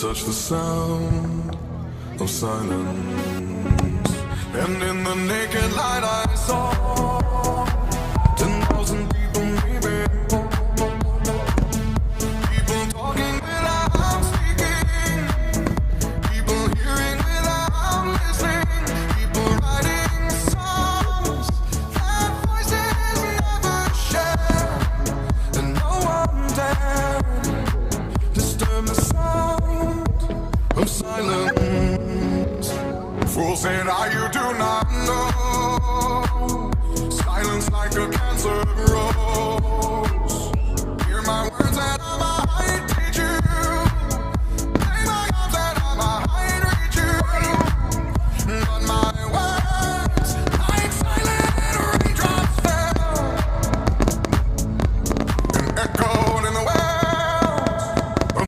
Touch the sound of silence, and in the naked light I saw 10,000 people, maybe. People talking without speaking, people hearing without listening, people writing songs that voices never share, and no one dared disturb the sound of silence. Fools say that you do not know. Silence like a cancer grows. Hear my words and